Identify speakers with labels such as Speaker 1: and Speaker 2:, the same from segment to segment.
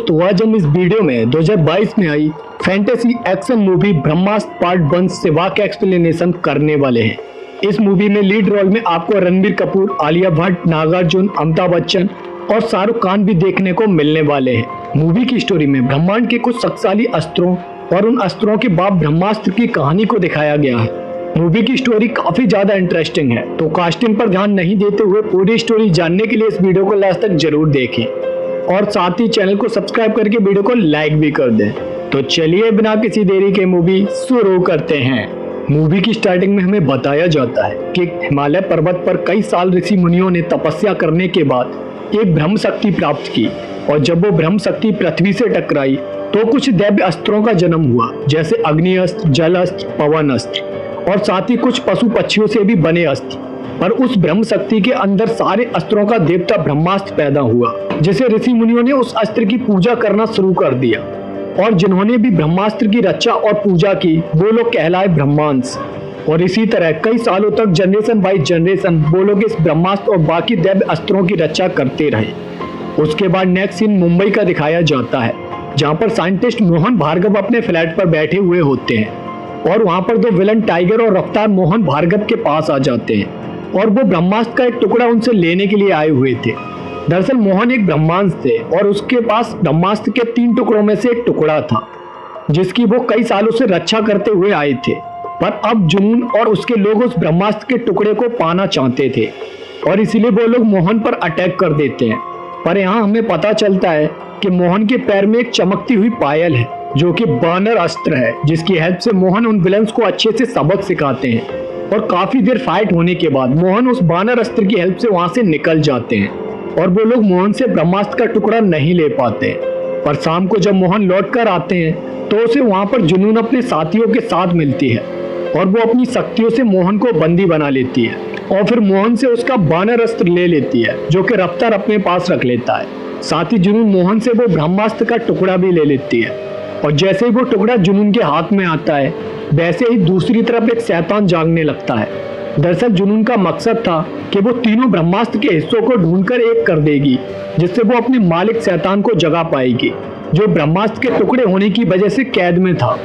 Speaker 1: तो आज हम इस वीडियो में 2022 में आई फैंटेसी एक्शन मूवी ब्रह्मास्त्र पार्ट 1 सेवा का एक्सप्लेनेशन करने वाले हैं। इस मूवी में लीड रोल में आपको रणबीर कपूर, आलिया भट्ट, नागार्जुन, अमिताभ बच्चन और शाहरुख खान भी देखने को मिलने वाले हैं। मूवी की स्टोरी में ब्रह्मांड के कुछ शक्तिशाली अस्त्रों और उन अस्त्रों के बाद ब्रह्मास्त्र की कहानी को दिखाया गया है। मूवी की स्टोरी काफी ज्यादा इंटरेस्टिंग है, तो कास्टिंग पर ध्यान नहीं देते हुए पूरी स्टोरी जानने के लिए इस वीडियो को लास्ट तक जरूर देखें और साथ ही चैनल को सब्सक्राइब करके वीडियो को लाइक भी कर दें। तो चलिए बिना किसी देरी के मूवी शुरू करते हैं। मूवी की स्टार्टिंग में हमें बताया जाता है कि हिमालय पर्वत पर कई साल ऋषि मुनियों ने तपस्या करने के बाद एक ब्रह्म शक्ति प्राप्त की, और जब वो ब्रह्म शक्ति पृथ्वी से टकराई तो कुछ दैव्य अस्त्रों का जन्म हुआ, जैसे अग्नि अस्त्र, जल अस्त्र, पवन अस्त्र और साथ ही कुछ पशु पक्षियों से भी बने अस्त्र। पर उस ब्रह्म शक्ति के अंदर सारे अस्त्रों का देवता ब्रह्मास्त्र पैदा हुआ, जिसे ऋषि मुनियों ने उस अस्त्र की पूजा करना शुरू कर दिया, और जिन्होंने भी ब्रह्मास्त्र की रक्षा और पूजा की वो लोग कहलाए ब्रह्मांश। और इसी तरह कई सालों तक जनरेशन बाई जनरेशन वो लोग इस ब्रह्मास्त्र और बाकी दैव्य अस्त्रों की रक्षा करते रहे। उसके बाद नेक्स्ट सीन मुंबई का दिखाया जाता है, जहाँ पर साइंटिस्ट मोहन भार्गव अपने फ्लैट पर बैठे हुए होते हैं, और वहाँ पर दो विलन टाइगर और रफ्तार मोहन भार्गव के पास आ जाते हैं, और वो ब्रह्मास्त्र का एक टुकड़ा उनसे लेने के लिए आए हुए थे। दरअसल मोहन एक ब्रह्मांश थे और उसके पास ब्रह्मास्त्र के 3 टुकड़ों में से एक टुकड़ा था, जिसकी वो कई सालों से रक्षा करते हुए आए थे। पर अब जुनून और उसके लोग उस ब्रह्मास्त्र के टुकड़े को पाना चाहते थे, और इसीलिए वो लोग मोहन पर अटैक कर देते हैं। पर यहाँ हमें पता चलता है कि मोहन के पैर में एक चमकती हुई पायल है, जो कि बानर अस्त्र है, जिसकी हेल्प से मोहन उन विलन्स को अच्छे से सबक सिखाते हैं। और काफी देर फाइट होने के बाद मोहन उस बानर अस्त्र की हेल्प से वहां से निकल जाते हैं, और वो लोग मोहन से ब्रह्मास्त्र का टुकड़ा नहीं ले पाते। पर शाम को जब मोहन लौट कर आते हैं तो उसे वहां पर जुनून अपने साथियों के साथ मिलती है, और वो अपनी शक्तियों से मोहन को बंदी बना लेती है, और फिर मोहन से उसका बानर अस्त्र ले लेती है, जो कि रफ्तार अपने पास रख लेता है। साथ ही जुनून मोहन से वो ब्रह्मास्त्र का टुकड़ा भी ले लेती है, और जैसे ही वो टुकड़ा जुनून के हाथ में आता है, वैसे ही दूसरी तरफ एक शैतान जागने लगता है। दरअसल जुनून का मकसद था कि वो तीनों ब्रह्मास्त्र के हिस्सों को ढूंढकर एक कर देगी, जिससे वो अपने मालिक शैतान को जगा पाएगी, जो ब्रह्मास्त्र के टुकड़े होने की वजह से कैद में था।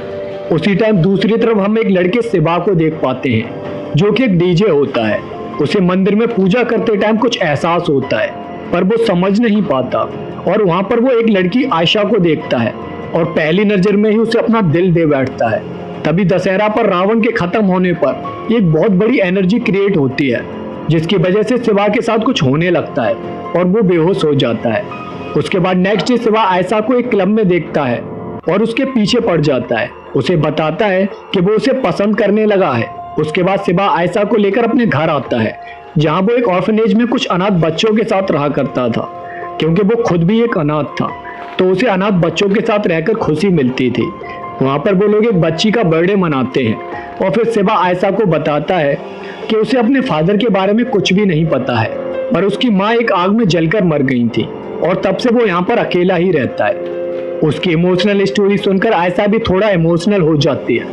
Speaker 1: उसी टाइम दूसरी तरफ हम एक लड़के शिवा को देख पाते हैं, जो कि एक डीजे होता है। उसे मंदिर में पूजा करते टाइम कुछ एहसास होता है, पर वो समझ नहीं पाता, और वहां पर वो एक लड़की आयशा को देखता है, और पहली नजर में ही उसे अपना दिल दे बैठता है। तभी दशहरा पर रावण के खत्म होने पर एक बहुत बड़ी एनर्जी क्रिएट होती है, जिसकी वजह से शिवा के साथ कुछ होने लगता है और वो बेहोश हो जाता है। उसके बाद नेक्स्ट डे शिवा आयशा को एक क्लब में देखता है और उसके पीछे पड़ जाता है। उसे बताता है कि वो उसे पसंद करने लगा है। उसके बाद शिवा आयशा को लेकर अपने घर आता है, जहाँ वो एक ऑर्फनेज में कुछ अनाथ बच्चों के साथ रहा करता था, क्योंकि वो खुद भी एक अनाथ था, तो उसे अनाथ बच्चों के साथ रहकर खुशी मिलती थी। वहाँ पर वो लोग एक बच्ची का बर्थडे मनाते हैं, और फिर शिवा आयशा को बताता है कि उसे अपने फादर के बारे में कुछ भी नहीं पता है, पर उसकी माँ एक आग में जलकर मर गई थी, और तब से वो यहाँ पर अकेला ही रहता है। उसकी इमोशनल स्टोरी सुनकर आयशा भी थोड़ा इमोशनल हो जाती है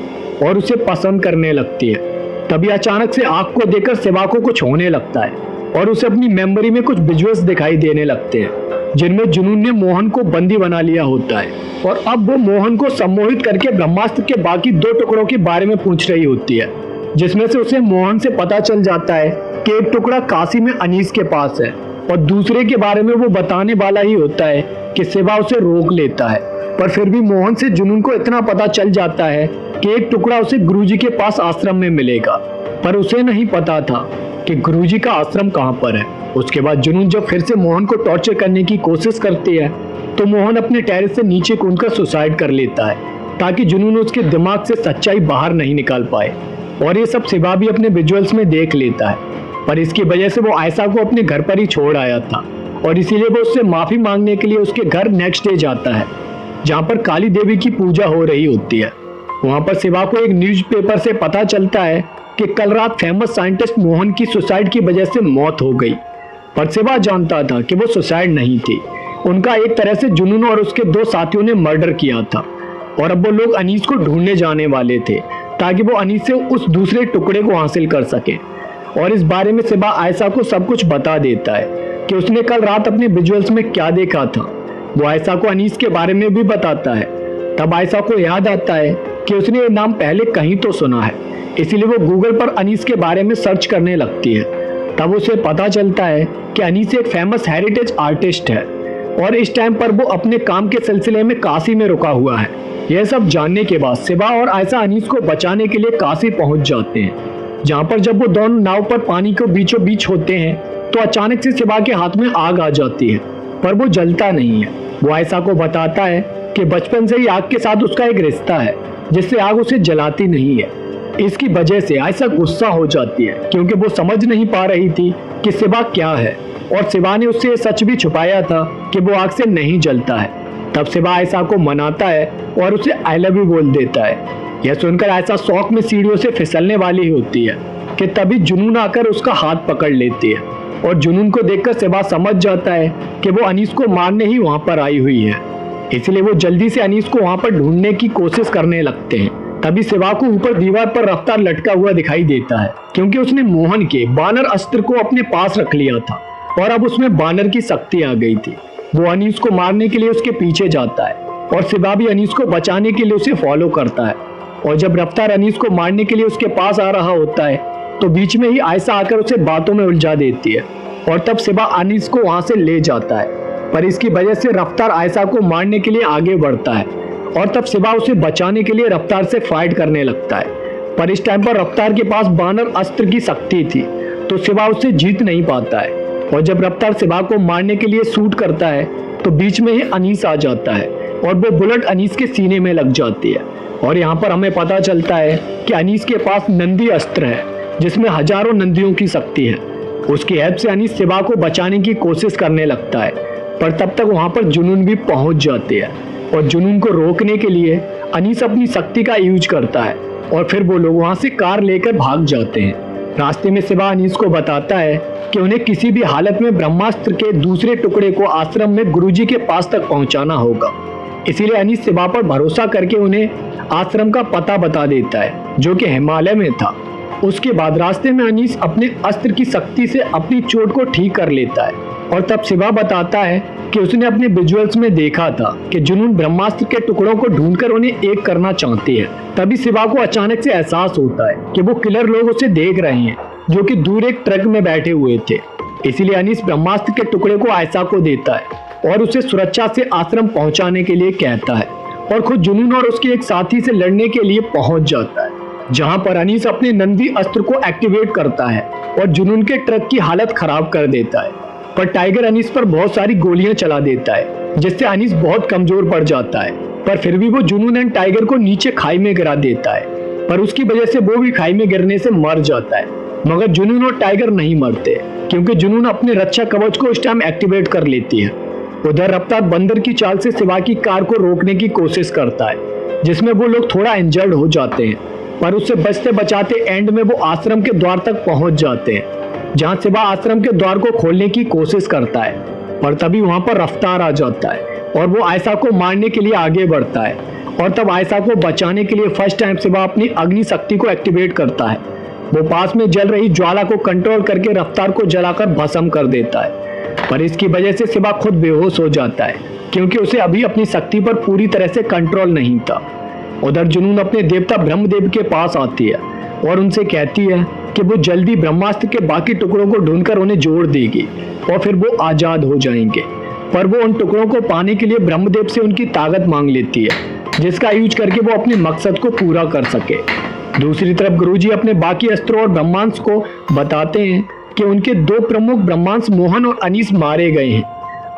Speaker 1: और उसे पसंद करने लगती है। तभी अचानक से आग को देखकर शिवा को कुछ होने लगता है, और उसे अपनी मेमोरी में कुछ विजुअल्स दिखाई देने लगते हैं, जिनमें जुनून ने मोहन को बंदी बना लिया होता है, और अब वो मोहन को सम्मोहित करके ब्रह्मास्त्र के बाकी 2 टुकड़ों के बारे में पूछ रही होती है, जिसमें से उसे मोहन से पता चल जाता है कि एक टुकड़ा काशी में अनीस के पास है, और दूसरे के बारे में वो बताने वाला ही होता है कि शिवा उसे रोक लेता है। पर फिर भी मोहन से जुनून को इतना पता चल जाता है कि एक टुकड़ा उसे गुरुजी के पास आश्रम में मिलेगा, पर उसे नहीं पता था कि गुरुजी का आश्रम कहाँ पर है। उसके बाद जुनून जब फिर से मोहन को टॉर्चर करने की कोशिश करती है, तो मोहन अपने टेरेस से नीचे कूदकर सुसाइड कर लेता है, ताकि जुनून उसके दिमाग से सच्चाई बाहर नहीं निकाल पाए। और ये सब शिवा भी अपने विजुअल्स में देख लेता है, पर इसकी वजह से वो आयशा को अपने घर पर ही छोड़ आया था, और इसीलिए वो उससे माफी मांगने के लिए उसके घर नेक्स्ट डे जाता है, जहाँ पर काली देवी की पूजा हो रही होती है। वहाँ पर शिवा को एक न्यूज़पेपर से पता चलता है कि कल रात फेमस साइंटिस्ट मोहन की सुसाइड की वजह से मौत हो गई। पर शिवा जानता था कि वो सुसाइड नहीं थी, उनका एक तरह से जुनून और उसके 2 साथियों ने मर्डर किया था, और अब वो लोग अनीस को ढूंढने जाने वाले थे, ताकि वो अनीस से उस दूसरे टुकड़े को हासिल कर सके। और इस बारे में शिवा आयशा को सब कुछ बता देता है कि उसने कल रात अपने विजुअल्स में क्या देखा था, वो आयशा को अनीस के बारे में भी बताता है। तब आयशा को याद आता है कि उसने ये नाम पहले कहीं तो सुना है, इसीलिए वो गूगल पर अनीस के बारे में सर्च करने लगती है। तब उसे पता चलता है कि अनीस एक फेमस हेरिटेज आर्टिस्ट है और इस टाइम पर वो अपने काम के सिलसिले में काशी में रुका हुआ है। यह सब जानने के बाद सिबा और आयशा अनीस को बचाने के लिए काशी पहुंच जाते हैं, जहां पर जब वो दोनों नाव पर पानी के बीचों बीच होते हैं तो अचानक से सिबा के हाथ में आग आ जाती है, पर वो जलता नहीं है। वो आयशा को बताता है कि बचपन से ही आग के साथ उसका एक रिश्ता है, जिससे आग उसे जलाती नहीं है। इसकी वजह से आयशा गुस्सा हो जाती है, क्योंकि वो समझ नहीं पा रही थी कि सिबा क्या है, और सिबा ने उससे सच भी छुपाया था कि वो आग से नहीं जलता है। तब सिबा आयशा को मनाता है और उसे आई लव यू बोल देता है। यह सुनकर आयशा शौक में सीढ़ियों से फिसलने वाली होती है कि तभी जुनून आकर उसका हाथ पकड़ लेती है, और जुनून को देखकर सिबा समझ जाता है कि वो अनीस को मारने ही वहां पर आई हुई है। इसलिए वो जल्दी से अनीस को वहां पर ढूंढने की कोशिश करने लगते हैं। तभी सिबा को ऊपर दीवार पर रफ्तार लटका हुआ दिखाई देता है, क्योंकि उसने मोहन के बानर अस्त्र को अपने पास रख लिया था और अब उसमें बानर की शक्ति आ गई थी। वो अनीस को मारने के लिए उसके पीछे जाता है और सिबा भी अनीस को बचाने के लिए उसे फॉलो करता है। और जब रफ्तार अनीस को मारने के लिए उसके पास आ रहा होता है तो बीच में ही आयशा आकर उसे बातों में उलझा देती है, और तब सिबा अनीस को वहां से ले जाता है। पर इसकी वजह से रफ्तार आयशा को मारने के लिए आगे बढ़ता है, और तब सिबा उसे बचाने के लिए रफ्तार से फाइट करने लगता है। पर इस टाइम पर रफ्तार के पास बानर अस्त्र की शक्ति थी, तो सिबा उससे जीत नहीं पाता है। और जब रफ्तार सिबा को मारने के लिए शूट करता है तो बीच में ही अनीस आ जाता है और वो बुलेट अनीस के सीने में लग जाती है। और यहाँ पर हमें पता चलता है कि अनीस के पास नंदी अस्त्र है, जिसमें हजारों नंदियों की शक्ति है। उसकी हेल्प से अनीस सिबा को बचाने की कोशिश करने लगता है, पर तब तक वहां पर जुनून भी पहुंच जाते हैं, और जुनून को रोकने के लिए अनीस अपनी शक्ति का यूज करता है, और फिर वो लोग वहां से कार लेकर भाग जाते हैं। रास्ते में सिबा अनीस को बताता है कि उन्हें किसी भी हालत में ब्रह्मास्त्र के दूसरे टुकड़े को आश्रम में गुरुजी के पास तक पहुंचाना होगा। इसीलिए अनीस सिबा पर भरोसा करके उन्हें आश्रम का पता बता देता है, जो कि हिमालय में था। उसके बाद रास्ते में अनीस अपने अस्त्र की शक्ति से अपनी चोट को ठीक कर लेता है, और तब सिबा बताता है कि उसने अपने विजुअल्स में देखा था कि जुनून ब्रह्मास्त्र के टुकड़ों को ढूंढकर उन्हें एक करना चाहती है। तभी सिबा को अचानक से एहसास होता है कि वो किलर लोग उसे देख रहे हैं, जो कि दूर एक ट्रक में बैठे हुए थे। इसीलिए अनीस ब्रह्मास्त्र के टुकड़े को आयशा को देता है और उसे सुरक्षा से आश्रम पहुंचाने के लिए कहता है, और खुद जुनून और उसके एक साथी से लड़ने के लिए पहुंच जाता है, जहां पर अनीस अपने नंदी अस्त्र को एक्टिवेट करता है और जुनून के ट्रक की हालत खराब कर देता है। पर टाइगर अनीस पर बहुत सारी गोलियां चला देता है, जिससे अनीस बहुत कमजोर पड़ जाता है। पर फिर भी वो जुनून एंड टाइगर को नीचे खाई में गिरा देता है, पर उसकी वजह से वो भी खाई में गिरने से मर जाता है। मगर जुनून और टाइगर नहीं मरते, क्योंकि जुनून अपने रक्षा कवच को इस टाइम एक्टिवेट कर लेती है। उधर रफ्तार बंदर की चाल से सिबा की कार को रोकने की कोशिश करता है, जिसमें वो लोग थोड़ा इंजर्ड हो जाते हैं, पर उससे बचते बचाते एंड में वो आश्रम के द्वार तक पहुंच जाते हैं, जहां सिबा आश्रम के द्वार को खोलने की कोशिश करता है। पर तभी वहां पर रफ्तार आ जाता है और वो आयशा को मारने के लिए आगे बढ़ता है, और तब आयशा को बचाने के लिए फर्स्ट टाइम सिबा अपनी अग्नि शक्ति को एक्टिवेट करता है। वो पास में जल रही ज्वाला को कंट्रोल करके रफ्तार को जलाकर भस्म कर देता है, पर इसकी वजह से सिबा खुद बेहोश हो जाता है, क्योंकि उसे अभी अपनी शक्ति पर पूरी तरह से कंट्रोल नहीं था। उधर जुनून अपने देवता ब्रह्मदेव के पास आती है और उनसे कहती है कि वो जल्दी ब्रह्मास्त्र के बाकी टुकड़ों को ढूंढकर उन्हें जोड़ देगी और फिर वो आजाद हो जाएंगे। पर वो उन टुकड़ों को पाने के लिए ब्रह्मदेव से उनकी ताकत मांग लेती है, जिसका यूज करके वो अपने मकसद को पूरा कर सके। दूसरी तरफ गुरुजी अपने बाकी अस्त्रों और ब्रह्मांश को बताते हैं कि उनके दो प्रमुख ब्रह्मांश मोहन और अनीस मारे गए हैं,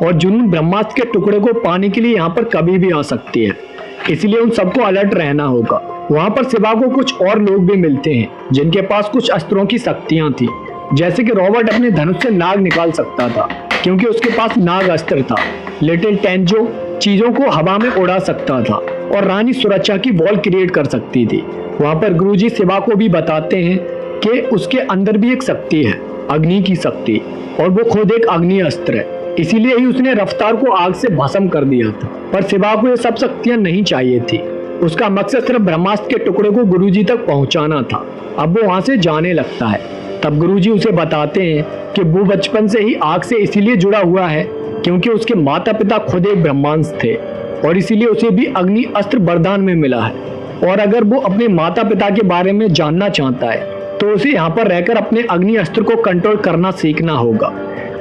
Speaker 1: और जुनून ब्रह्मास्त्र के टुकड़े को पाने के लिए यहाँ पर कभी भी आ सकती है, इसलिए उन सबको अलर्ट रहना होगा। वहां पर सिबा को कुछ और लोग भी मिलते हैं, जिनके पास कुछ अस्त्रों की शक्तियां थी, जैसे कि रॉबर्ट अपने धनुष से नाग निकाल सकता था, क्योंकि उसके पास नाग अस्त्र था। लिटिल टेंजो चीजों को हवा में उड़ा सकता था, और रानी सुरक्षा की वॉल क्रिएट कर सकती थी। वहां पर गुरुजी सिबा को भी बताते हैं कि उसके अंदर भी एक शक्ति है, अग्नि की शक्ति, और वो खुद एक अग्नि अस्त्र है, इसीलिए ही उसने रफ्तार को आग से भस्म कर दिया था। पर सिबा को ये सब शक्तियां नहीं चाहिए थी, उसका मकसद सिर्फ ब्रह्मास्त्र के टुकड़े को गुरुजी तक पहुंचाना था। अब वो वहां से जाने लगता है। तब गुरुजी उसे बताते हैं कि वो बचपन से ही आग से इसीलिए जुड़ा हुआ है क्योंकि उसके माता पिता खुद एक ब्रह्मांस थे और इसीलिए उसे भी अग्नि अस्त्र वरदान में मिला है। और अगर वो अपने माता पिता के बारे में जानना चाहता है तो उसे यहाँ पर रहकर अपने अग्नि अस्त्र को कंट्रोल करना सीखना होगा।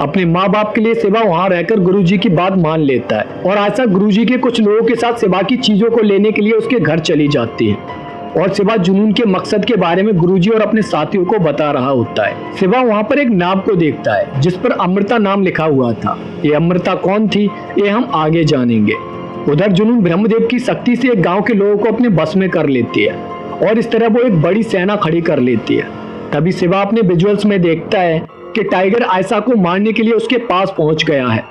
Speaker 1: अपने माँ बाप के लिए शिवा वहाँ रहकर गुरुजी की बात मान लेता है और ऐसा गुरुजी के कुछ लोगों के साथ शिवा की चीजों को लेने के लिए उसके घर चली जाती है। और शिवा जुनून के मकसद के बारे में गुरुजी और अपने साथियों को बता रहा होता है। शिवा वहाँ पर एक नाव को देखता है जिस पर अमृता नाम लिखा हुआ था। ये अमृता कौन थी ये हम आगे जानेंगे। उधर जुनून ब्रह्मदेव की शक्ति से एक गांव के लोगों को अपने बस में कर लेती है और इस तरह वो एक बड़ी सेना खड़ी कर लेती है। तभी शिवा अपने विजुअल्स में देखता है कि टाइगर आयशा को मारने के लिए उसके पास पहुंच गया है,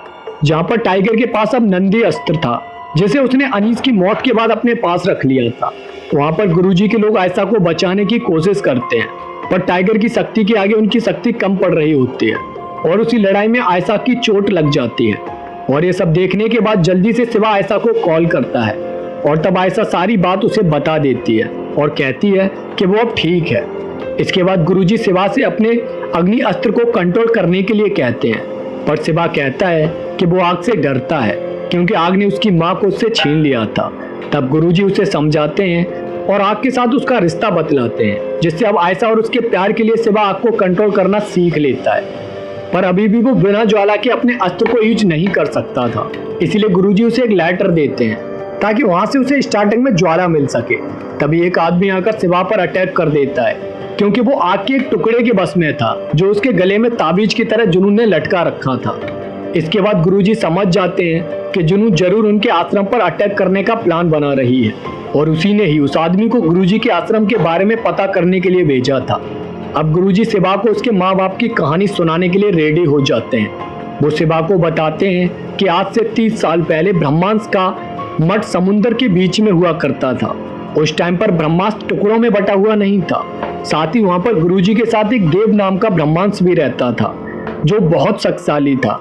Speaker 1: जहां पर टाइगर के पास अब नंदी अस्त्र था जिसे उसने अनीस की मौत के बाद अपने पास रख लिया था। वहां पर गुरुजी के लोग आयशा को बचाने की कोशिश करते हैं पर टाइगर की शक्ति के आगे उनकी शक्ति कम पड़ रही होती है और उसी लड़ाई में आयशा की चोट लग जाती है। और ये सब देखने के बाद जल्दी से शिवा आयशा को कॉल करता है और तब आयशा सारी बात उसे बता देती है और कहती है कि वो अब ठीक है। इसके बाद गुरुजी शिवा से अपने अग्नि अस्त्र को कंट्रोल करने के लिए कहते हैं पर शिवा कहता है कि वो आग से डरता है क्योंकि आग ने उसकी माँ को उससे छीन लिया था। तब गुरुजी उसे समझाते हैं और आग के साथ उसका रिश्ता बतलाते हैं जिससे अब आयशा और उसके प्यार के लिए शिवा आग को कंट्रोल करना सीख लेता है। पर अभी भी वो बिना ज्वाला के अपने अस्त्र को यूज नहीं कर सकता था, इसीलिए गुरुजी उसे एक लाइटर देते हैं ताकि वहां से उसे स्टार्टिंग में ज्वाला मिल सके। तभी एक आदमी आकर शिवा पर अटैक कर देता है क्योंकि वो आग के एक टुकड़े के बस में था जो उसके गले में ताबीज की तरह जुनून ने लटका रखा था। इसके बाद गुरुजी समझ जाते हैं कि जुनून जरूर उनके आश्रम पर अटैक करने का प्लान बना रही है और उसी ने ही उस आदमी को गुरुजी के आश्रम के बारे में पता करने के लिए भेजा था। अब गुरुजी शिवा को उसके माँ बाप की कहानी सुनाने के लिए रेडी हो जाते हैं। वो शिवा को बताते हैं कि आज से 30 साल पहले ब्रह्मांस का मठ समुद्र के बीच में हुआ करता था। उस टाइम पर ब्रह्मास्त्र टुकड़ों में बटा हुआ नहीं था। साथ ही वहां पर गुरुजी के साथ एक देव नाम का ब्रह्मांस भी रहता था जो बहुत शक्तिशाली था।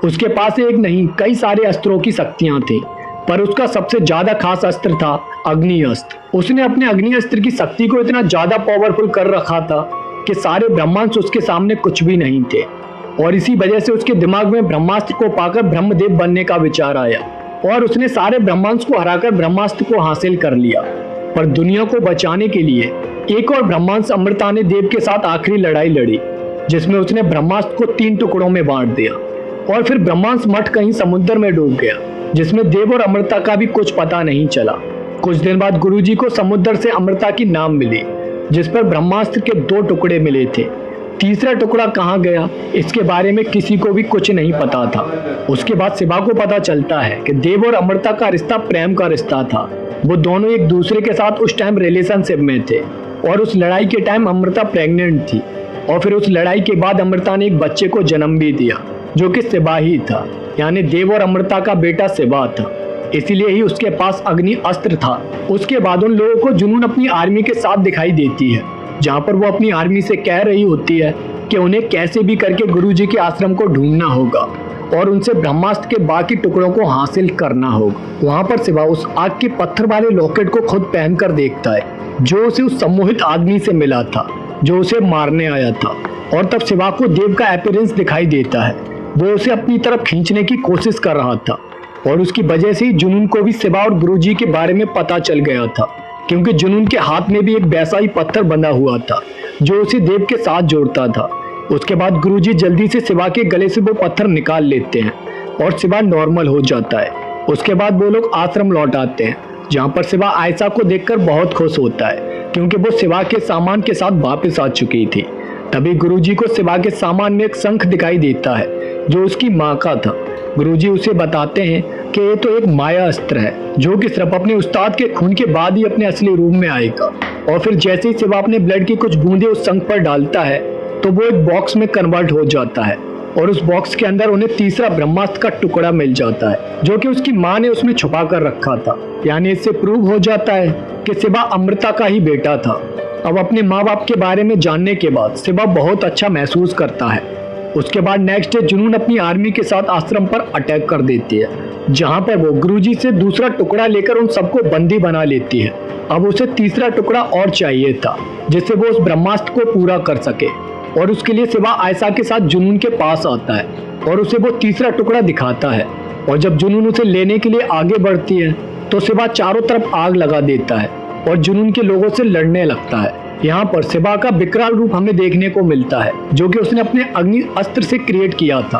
Speaker 1: उसके पास एक नहीं कई सारे अस्त्रों की शक्तियां थी पर उसका सबसे ज्यादा खास अस्त्र था अग्नि अस्त्र। उसने अपने अग्नि अस्त्र की शक्ति को इतना ज्यादा पावरफुल कर रखा था कि सारे ब्रह्मांस उसके सामने कुछ भी नहीं थे और इसी वजह से उसके दिमाग में ब्रह्मास्त्र को पाकर ब्रह्मदेव बनने का विचार आया और उसने सारे ब्रह्मांस को हराकर ब्रह्मास्त्र को हासिल कर लिया। पर दुनिया को बचाने के लिए एक और ब्रह्मांस अमृता ने देव के साथ आखिरी लड़ाई लड़ी जिसमें उसने ब्रह्मास्त्र को 3 टुकड़ों में बांट दिया और फिर ब्रह्मांस मठ कहीं समुद्र में डूब गया जिसमें देव और अमृता का भी कुछ पता नहीं चला। कुछ दिन बाद गुरुजी को समुद्र से अमृता की नाम मिली जिस पर ब्रह्मास्त्र के 2 टुकड़े मिले थे। तीसरा टुकड़ा कहाँ गया इसके बारे में किसी को भी कुछ नहीं पता था। उसके बाद शिवा को पता चलता है कि देव और अमृता का रिश्ता प्रेम का रिश्ता था। वो दोनों एक दूसरे के साथ उस टाइम रिलेशनशिप में थे और उस लड़ाई के टाइम अमृता प्रेग्नेंट थी और फिर उस लड़ाई के बाद अमृता ने एक बच्चे को जन्म भी दिया जो कि शिवा ही था, यानी देव और अमृता का बेटा शिवा था। इसीलिए ही उसके पास अग्नि अस्त्र था। उसके बाद उन लोगों को जुनून अपनी आर्मी के साथ दिखाई देती है जहाँ पर वो अपनी आर्मी से कह रही होती है कि उन्हें कैसे भी करके गुरुजी के आश्रम को ढूंढना होगा और उनसे ब्रह्मास्त्र के बाकी टुकड़ों को हासिल करना होगा। वहाँ पर शिवा उस आग के पत्थर वाले लॉकेट को खुद पहनकर देखता है जो उसे उस सम्मोहित आदमी से मिला था जो उसे मारने आया था और तब शिवा को देव का अपीयरेंस दिखाई देता है। वो उसे अपनी तरफ खींचने की कोशिश कर रहा था और उसकी वजह से ही जुनून को भी शिवा और गुरुजी के बारे में पता चल गया था क्योंकि जुनून के हाथ में भी एक वैसा ही पत्थर बंधा हुआ था जो उसे देव के साथ जोड़ता था। उसके बाद गुरुजी जल्दी से शिवा के गले से वो पत्थर निकाल लेते हैं और शिवा नॉर्मल हो जाता है। उसके बाद वो लोग आश्रम लौट आते हैं जहाँ पर शिवा आयशा को देखकर बहुत खुश होता है क्योंकि वो शिवा के सामान के साथ वापस आ चुकी थी। तभी गुरुजी को शिवा के सामान में एक शंख दिखाई देता है जो उसकी माँ का था। गुरुजी उसे बताते हैं कि ये तो एक माया अस्त्र है जो कि सिर्फ अपने उस्ताद के खून के बाद ही अपने असली रूप में आएगा। और फिर जैसे ही शिवा अपने ब्लड की कुछ बूंदे उस शंख पर डालता है तो वो एक बॉक्स में कन्वर्ट हो जाता है और उस बॉक्स के अंदर उन्हें तीसरा ब्रह्मास्त्र का टुकड़ा मिल जाता है जो कि उसकी माँ ने उसमें छुपा कर रखा था। यानी इससे प्रूव हो जाता है कि शिवा अमृता का ही बेटा था। अब अपने माँ बाप के बारे में जानने के बाद शिवा बहुत अच्छा महसूस करता है। उसके बाद नेक्स्ट डे जुनून अपनी आर्मी के साथ आश्रम पर अटैक कर देती है जहाँ पर वो गुरुजी से दूसरा टुकड़ा लेकर उन सबको बंदी बना लेती है। अब उसे तीसरा टुकड़ा और चाहिए था जिससे वो उस ब्रह्मास्त्र को पूरा कर सके। और उसके लिए सिवा आयशा के साथ जुनून के पास आता है और उसे वो तीसरा टुकड़ा दिखाता है। और जब जुनून उसे लेने के लिए आगे बढ़ती है तो सिवा चारों तरफ आग लगा देता है और जुनून के लोगों से लड़ने लगता है। यहाँ पर सिवा का विकराल रूप हमें देखने को मिलता है जो कि उसने अपने अग्नि अस्त्र से क्रिएट किया था।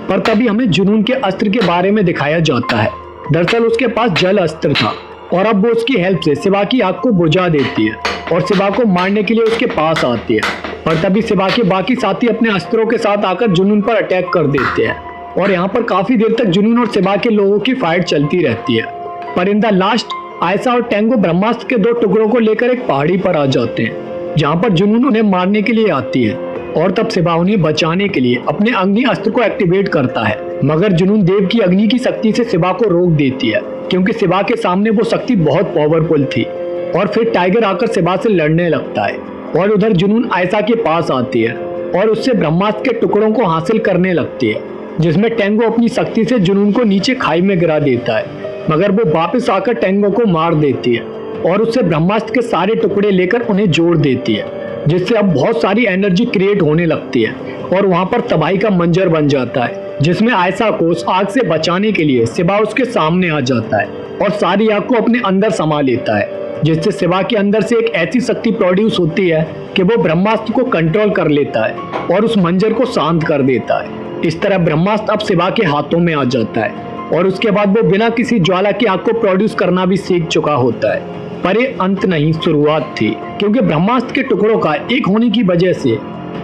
Speaker 1: पर तभी हमें जुनून के अस्त्र के बारे में दिखाया जाता है। दरअसल उसके पास जल अस्त्र था और अब वो उसकी हेल्प से सिवा की आग को बुझा देती है और सिवा को मारने के लिए उसके पास आती है। पर तभी सिवा के बाकी साथी अपने अस्त्रों के साथ आकर जुनून पर अटैक कर देते हैं और यहाँ पर काफी देर तक जुनून और सिवा के लोगों की फाइट चलती रहती है। पर इन द लास्ट आयशा और टेंगो ब्रह्मास्त्र के 2 टुकड़ों को लेकर एक पहाड़ी पर आ जाते हैं जहाँ पर जुनून उन्हें मारने के लिए आती है और तब सिवा उन्हें बचाने के लिए अपने अग्नि अस्त्र को एक्टिवेट करता है। मगर जुनून देव की अग्नि की शक्ति से सिवा को रोक देती है क्योंकि सिवा के सामने वो शक्ति बहुत पावरफुल थी। और फिर टाइगर आकर सिवा से लड़ने लगता है और उधर जुनून आयशा के पास आती है और उससे ब्रह्मास्त्र के टुकड़ों को हासिल करने लगती है, जिसमें टेंगो अपनी शक्ति से जुनून को नीचे खाई में गिरा देता है। मगर वो वापस आकर टेंगो को मार देती है और उससे ब्रह्मास्त्र के सारे टुकड़े लेकर उन्हें जोड़ देती है, जिससे अब बहुत सारी एनर्जी क्रिएट होने लगती है और वहां पर तबाही का मंजर बन जाता है, जिसमें आयशा को उस आग से बचाने के लिए सिवा उसके सामने आ जाता है और सारी आग को अपने अंदर समा लेता है, जिससे सिवा के अंदर से एक ऐसी शक्ति प्रोड्यूस होती है कि वो ब्रह्मास्त्र को कंट्रोल कर लेता है और उस मंजर को शांत कर देता है। इस तरह ब्रह्मास्त्र अब सिवा के हाथों में आ जाता है और उसके बाद वो बिना किसी ज्वाला की आग को प्रोड्यूस करना भी सीख चुका होता है। पर ये अंत नहीं, शुरुआत थी, क्योंकि ब्रह्मास्त्र के टुकड़ों का एक होने की वजह से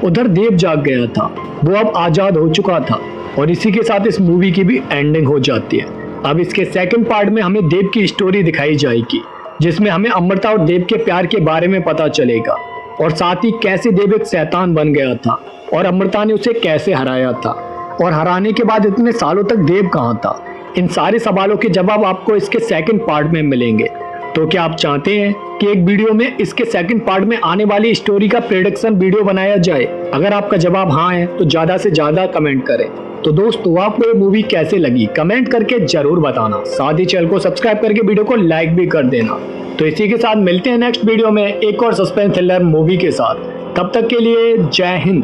Speaker 1: उधर देव जाग गया था, वो अब आजाद हो चुका था और इसी के साथ इस मूवी की भी एंडिंग हो जाती है। अब इसके सेकंड पार्ट में हमें देव की स्टोरी दिखाई जाएगी, जिसमें हमें अमृता और देव के प्यार के बारे में पता चलेगा और साथ ही कैसे देव एक शैतान बन गया था और अमृता ने उसे कैसे हराया था और हराने के बाद इतने सालों तक देव कहाँ था। इन सारे सवालों के जवाब आपको इसके सेकंड पार्ट में मिलेंगे। तो क्या आप चाहते हैं कि एक वीडियो में इसके सेकंड पार्ट में आने वाली स्टोरी का प्रेडिक्शन वीडियो बनाया जाए? अगर आपका जवाब हाँ है तो ज्यादा से ज्यादा कमेंट करें। तो दोस्तों, आपको ये मूवी कैसे लगी कमेंट करके जरूर बताना, साथ ही चैनल को सब्सक्राइब करके वीडियो को लाइक भी कर देना। तो इसी के साथ मिलते हैं नेक्स्ट वीडियो में एक और सस्पेंस थ्रिलर मूवी के साथ। तब तक के लिए जय हिंद।